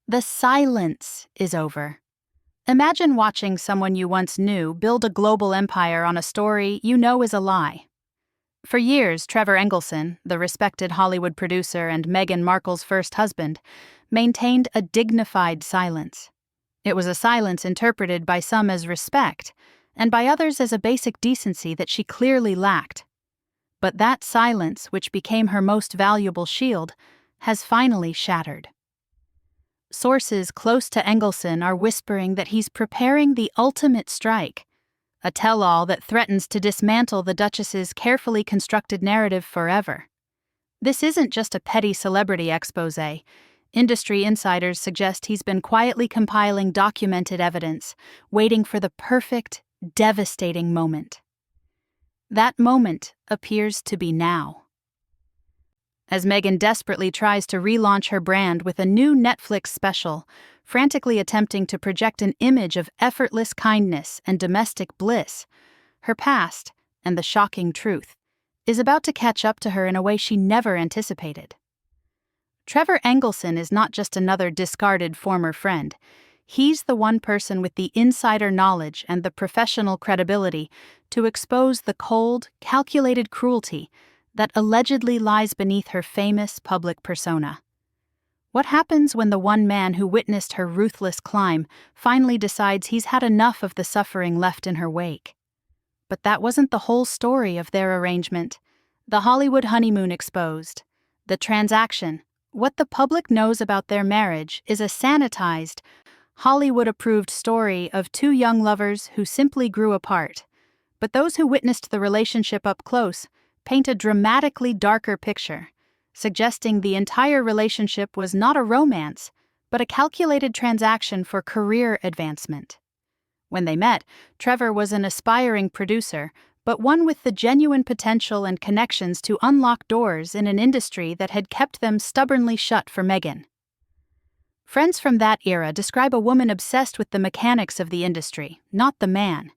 The silence is over. Imagine watching someone you once knew build a global empire on a story you know is a lie. For years, Trevor Engelson, the respected Hollywood producer and Meghan Markle's first husband, maintained a dignified silence. It was a silence interpreted by some as respect, and by others as a basic decency that she clearly lacked. But that silence, which became her most valuable shield, has finally shattered. Sources close to Engelson are whispering that he's preparing the ultimate strike, a tell-all that threatens to dismantle the Duchess's carefully constructed narrative forever. This isn't just a petty celebrity exposé. Industry insiders suggest he's been quietly compiling documented evidence, waiting for the perfect, devastating moment. That moment appears to be now. As Meghan desperately tries to relaunch her brand with a new Netflix special, frantically attempting to project an image of effortless kindness and domestic bliss, her past, and the shocking truth, is about to catch up to her in a way she never anticipated. Trevor Engelson is not just another discarded former friend. He's the one person with the insider knowledge and the professional credibility to expose the cold, calculated cruelty that allegedly lies beneath her famous public persona. What happens when the one man who witnessed her ruthless climb finally decides he's had enough of the suffering left in her wake? But that wasn't the whole story of their arrangement. The Hollywood honeymoon exposed. The transaction, what the public knows about their marriage, is a sanitized, Hollywood-approved story of two young lovers who simply grew apart. But those who witnessed the relationship up close paint a dramatically darker picture, suggesting the entire relationship was not a romance, but a calculated transaction for career advancement. When they met, Trevor was an aspiring producer, but one with the genuine potential and connections to unlock doors in an industry that had kept them stubbornly shut for Meghan. Friends from that era describe a woman obsessed with the mechanics of the industry, not the man.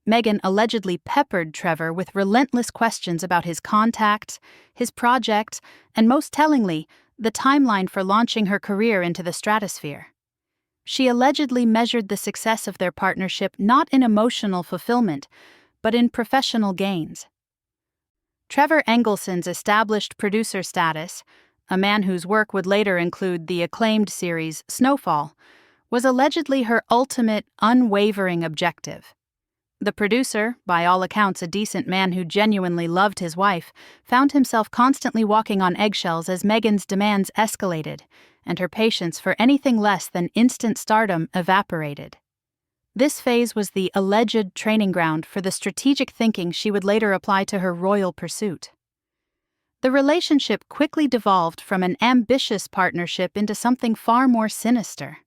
Meghan allegedly peppered Trevor with relentless questions about his contacts, his projects, and most tellingly, the timeline for launching her career into the stratosphere. She allegedly measured the success of their partnership not in emotional fulfillment, but in professional gains. Trevor Engelson's established producer status, a man whose work would later include the acclaimed series Snowfall, was allegedly her ultimate, unwavering objective. The producer, by all accounts a decent man who genuinely loved his wife, found himself constantly walking on eggshells as Meghan's demands escalated, and her patience for anything less than instant stardom evaporated. This phase was the alleged training ground for the strategic thinking she would later apply to her royal pursuit. The relationship quickly devolved from an ambitious partnership into something far more sinister.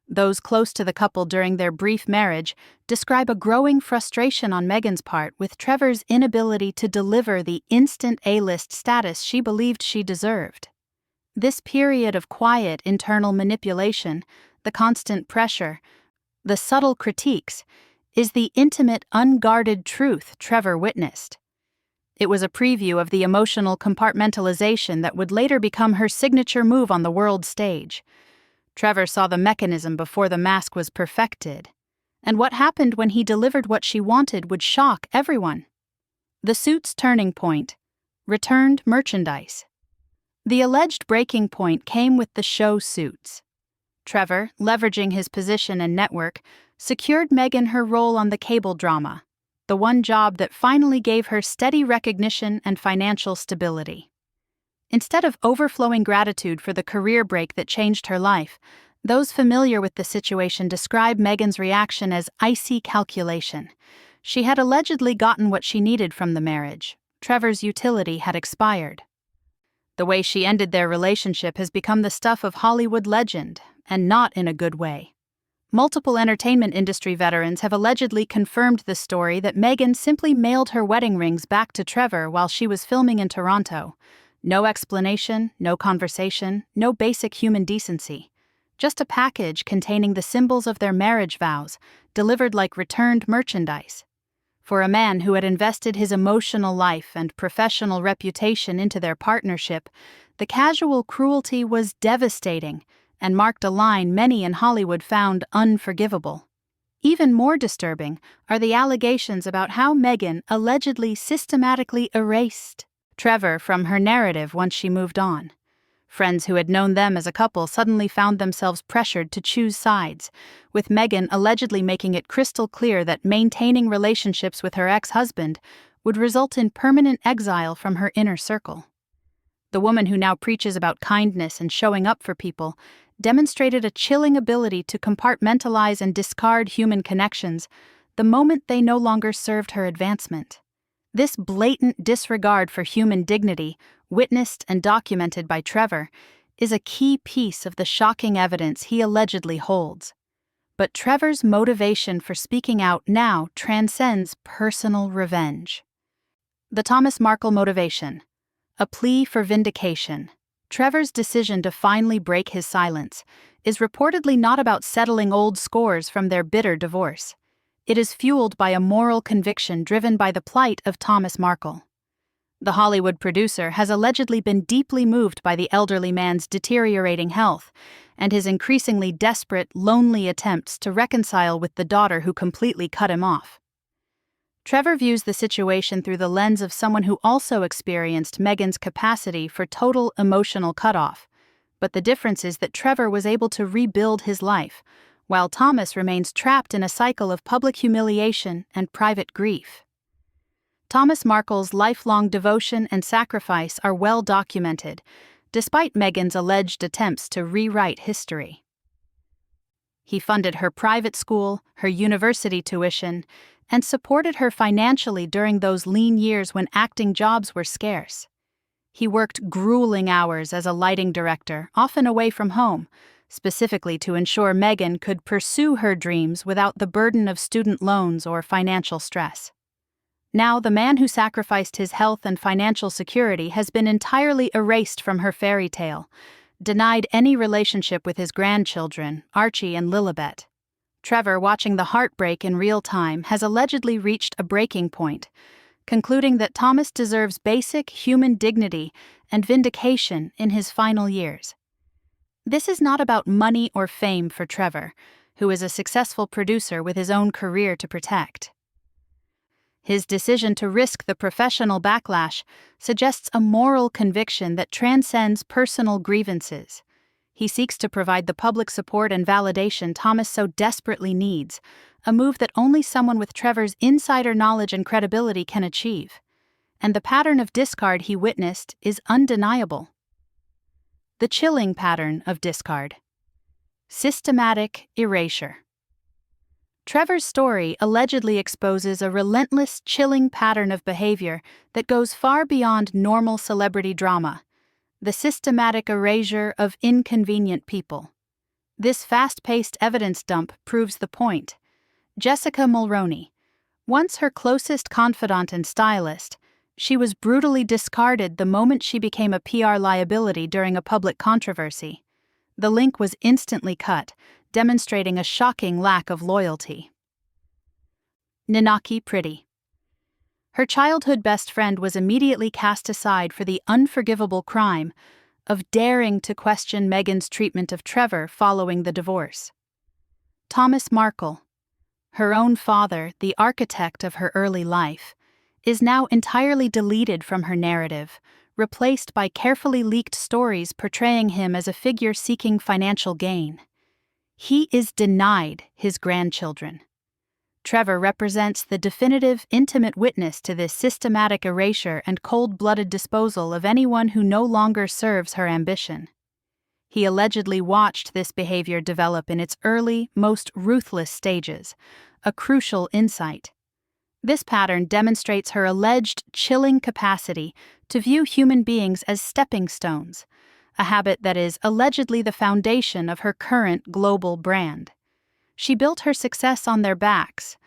Those close to the couple during their brief marriage describe a growing frustration on Meghan's part with Trevor's inability to deliver the instant A-list status she believed she deserved. This period of quiet internal manipulation, the constant pressure, the subtle critiques, is the intimate, unguarded truth Trevor witnessed. It was a preview of the emotional compartmentalization that would later become her signature move on the world stage. Trevor saw the mechanism before the mask was perfected, and what happened when he delivered what she wanted would shock everyone. The suit's turning point: returned merchandise. The alleged breaking point came with the show Suits. Trevor, leveraging his position and network, secured Meghan her role on the cable drama, the one job that finally gave her steady recognition and financial stability. Instead of overflowing gratitude for the career break that changed her life, those familiar with the situation describe Meghan's reaction as icy calculation. She had allegedly gotten what she needed from the marriage. Trevor's utility had expired. The way she ended their relationship has become the stuff of Hollywood legend, and not in a good way. Multiple entertainment industry veterans have allegedly confirmed the story that Meghan simply mailed her wedding rings back to Trevor while she was filming in Toronto. No explanation, no conversation, no basic human decency. Just a package containing the symbols of their marriage vows, delivered like returned merchandise. For a man who had invested his emotional life and professional reputation into their partnership, the casual cruelty was devastating and marked a line many in Hollywood found unforgivable. Even more disturbing are the allegations about how Meghan allegedly systematically erased Trevor from her narrative once she moved on. Friends who had known them as a couple suddenly found themselves pressured to choose sides, with Meghan allegedly making it crystal clear that maintaining relationships with her ex-husband would result in permanent exile from her inner circle. The woman who now preaches about kindness and showing up for people demonstrated a chilling ability to compartmentalize and discard human connections the moment they no longer served her advancement. This blatant disregard for human dignity, witnessed and documented by Trevor, is a key piece of the shocking evidence he allegedly holds. But Trevor's motivation for speaking out now transcends personal revenge. The Thomas Markle motivation. A plea for vindication. Trevor's decision to finally break his silence is reportedly not about settling old scores from their bitter divorce. It is fueled by a moral conviction driven by the plight of Thomas Markle. The Hollywood producer has allegedly been deeply moved by the elderly man's deteriorating health and his increasingly desperate, lonely attempts to reconcile with the daughter who completely cut him off. Trevor views the situation through the lens of someone who also experienced Meghan's capacity for total emotional cutoff, but the difference is that Trevor was able to rebuild his life, while Thomas remains trapped in a cycle of public humiliation and private grief. Thomas Markle's lifelong devotion and sacrifice are well documented, despite Meghan's alleged attempts to rewrite history. He funded her private school, her university tuition, and supported her financially during those lean years when acting jobs were scarce. He worked grueling hours as a lighting director, often away from home, specifically to ensure Meghan could pursue her dreams without the burden of student loans or financial stress. Now, the man who sacrificed his health and financial security has been entirely erased from her fairy tale, denied any relationship with his grandchildren, Archie and Lilibet. Trevor, watching the heartbreak in real time, has allegedly reached a breaking point, concluding that Thomas deserves basic human dignity and vindication in his final years. This is not about money or fame for Trevor, who is a successful producer with his own career to protect. His decision to risk the professional backlash suggests a moral conviction that transcends personal grievances. He seeks to provide the public support and validation Thomas so desperately needs, a move that only someone with Trevor's insider knowledge and credibility can achieve. And the pattern of discard he witnessed is undeniable. The chilling pattern of discard. Systematic erasure. Trevor's story allegedly exposes a relentless, chilling pattern of behavior that goes far beyond normal celebrity drama. The systematic erasure of inconvenient people. This fast-paced evidence dump proves the point. Jessica Mulroney, once her closest confidant and stylist, she was brutally discarded the moment she became a PR liability during a public controversy. The link was instantly cut, demonstrating a shocking lack of loyalty. Ninaki Pretty. Her childhood best friend was immediately cast aside for the unforgivable crime of daring to question Meghan's treatment of Trevor following the divorce. Thomas Markle, her own father, the architect of her early life, is now entirely deleted from her narrative, replaced by carefully leaked stories portraying him as a figure seeking financial gain. He is denied his grandchildren. Trevor represents the definitive, intimate witness to this systematic erasure and cold-blooded disposal of anyone who no longer serves her ambition. He allegedly watched this behavior develop in its early, most ruthless stages, a crucial insight. This pattern demonstrates her alleged chilling capacity to view human beings as stepping stones, a habit that is allegedly the foundation of her current global brand. She built her success on their backs,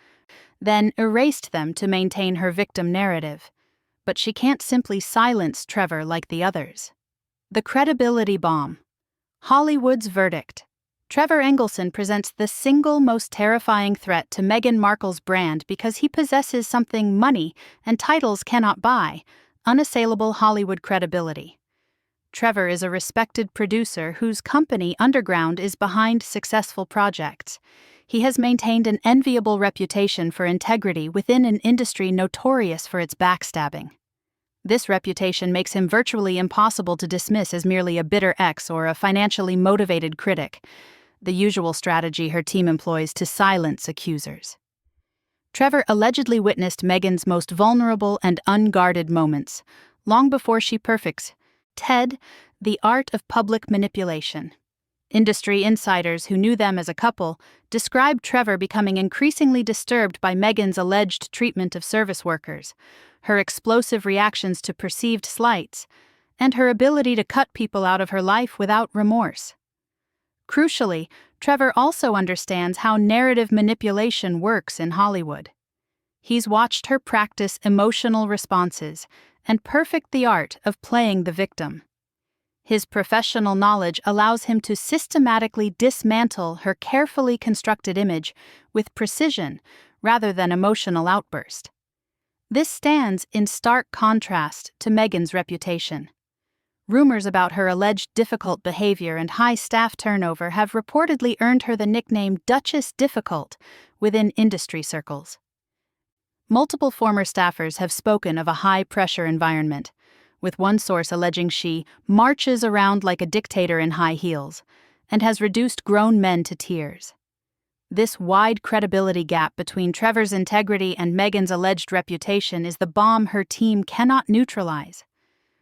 then erased them to maintain her victim narrative. But she can't simply silence Trevor like the others. The credibility bomb. Hollywood's verdict. Trevor Engelson presents the single most terrifying threat to Meghan Markle's brand because he possesses something money and titles cannot buy: unassailable Hollywood credibility. Trevor is a respected producer whose company, Underground, is behind successful projects. He has maintained an enviable reputation for integrity within an industry notorious for its backstabbing. This reputation makes him virtually impossible to dismiss as merely a bitter ex or a financially motivated critic, the usual strategy her team employs to silence accusers. Trevor allegedly witnessed Meghan's most vulnerable and unguarded moments, long before she perfects TED, the art of public manipulation. Industry insiders who knew them as a couple described Trevor becoming increasingly disturbed by Meghan's alleged treatment of service workers, her explosive reactions to perceived slights, and her ability to cut people out of her life without remorse. Crucially, Trevor also understands how narrative manipulation works in Hollywood. He's watched her practice emotional responses and perfect the art of playing the victim. His professional knowledge allows him to systematically dismantle her carefully constructed image with precision rather than emotional outburst. This stands in stark contrast to Meghan's reputation. Rumors about her alleged difficult behavior and high staff turnover have reportedly earned her the nickname Duchess Difficult within industry circles. Multiple former staffers have spoken of a high-pressure environment, with one source alleging she marches around like a dictator in high heels and has reduced grown men to tears. This wide credibility gap between Trevor's integrity and Meghan's alleged reputation is the bomb her team cannot neutralize.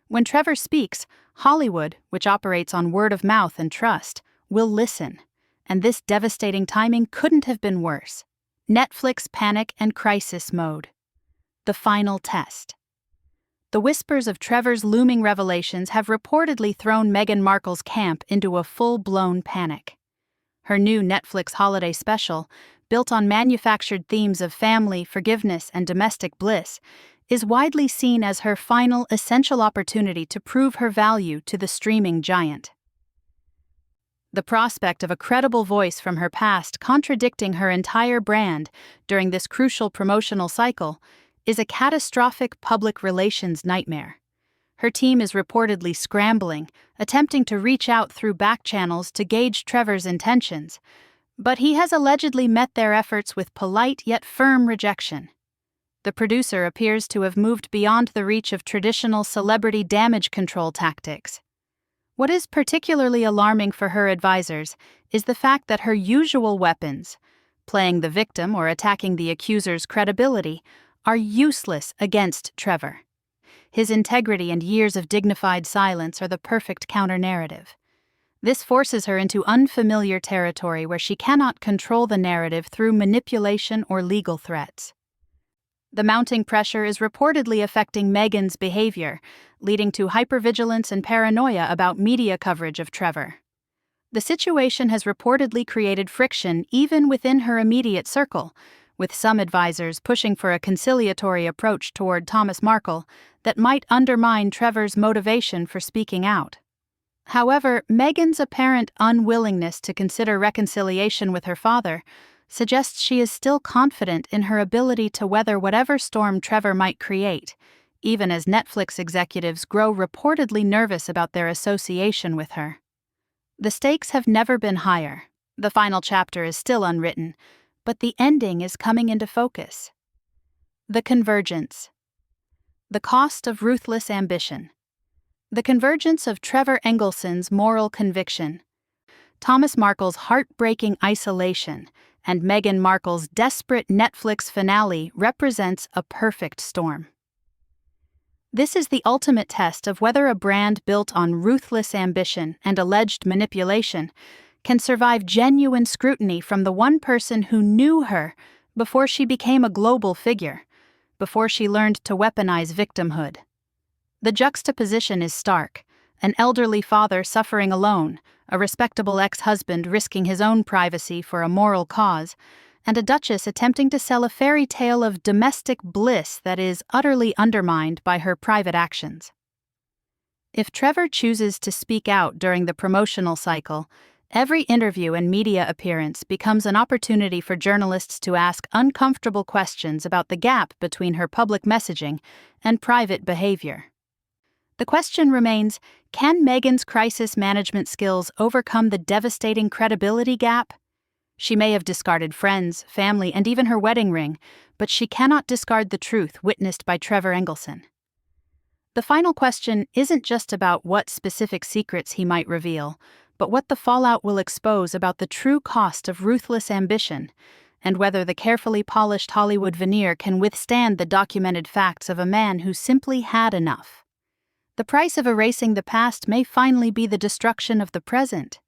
When Trevor speaks, Hollywood, which operates on word of mouth and trust, will listen, and this devastating timing couldn't have been worse. Netflix panic and crisis mode. The final test. The whispers of Trevor's looming revelations have reportedly thrown Meghan Markle's camp into a full-blown panic. Her new Netflix holiday special, built on manufactured themes of family, forgiveness, and domestic bliss, is widely seen as her final essential opportunity to prove her value to the streaming giant. The prospect of a credible voice from her past contradicting her entire brand during this crucial promotional cycle is a catastrophic public relations nightmare. Her team is reportedly scrambling, attempting to reach out through back channels to gauge Trevor's intentions, but he has allegedly met their efforts with polite yet firm rejection. The producer appears to have moved beyond the reach of traditional celebrity damage control tactics. What is particularly alarming for her advisors is the fact that her usual weapons, playing the victim or attacking the accuser's credibility, are useless against Trevor. His integrity and years of dignified silence are the perfect counter-narrative. This forces her into unfamiliar territory where she cannot control the narrative through manipulation or legal threats. The mounting pressure is reportedly affecting Meghan's behavior, leading to hypervigilance and paranoia about media coverage of Trevor. The situation has reportedly created friction even within her immediate circle, with some advisors pushing for a conciliatory approach toward Thomas Markle that might undermine Trevor's motivation for speaking out. However, Meghan's apparent unwillingness to consider reconciliation with her father suggests she is still confident in her ability to weather whatever storm Trevor might create, even as Netflix executives grow reportedly nervous about their association with her. The stakes have never been higher. The final chapter is still unwritten, but the ending is coming into focus. The convergence. The cost of ruthless ambition. The convergence of Trevor Engelson's moral conviction, Thomas Markle's heartbreaking isolation, and Meghan Markle's desperate Netflix finale represents a perfect storm. This is the ultimate test of whether a brand built on ruthless ambition and alleged manipulation can survive genuine scrutiny from the one person who knew her before she became a global figure, before she learned to weaponize victimhood. The juxtaposition is stark: an elderly father suffering alone, a respectable ex-husband risking his own privacy for a moral cause, and a duchess attempting to sell a fairy tale of domestic bliss that is utterly undermined by her private actions. If Trevor chooses to speak out during the promotional cycle, every interview and media appearance becomes an opportunity for journalists to ask uncomfortable questions about the gap between her public messaging and private behavior. The question remains, can Meghan's crisis management skills overcome the devastating credibility gap? She may have discarded friends, family, and even her wedding ring, but she cannot discard the truth witnessed by Trevor Engelson. The final question isn't just about what specific secrets he might reveal, but what the fallout will expose about the true cost of ruthless ambition, and whether the carefully polished Hollywood veneer can withstand the documented facts of a man who simply had enough. The price of erasing the past may finally be the destruction of the present.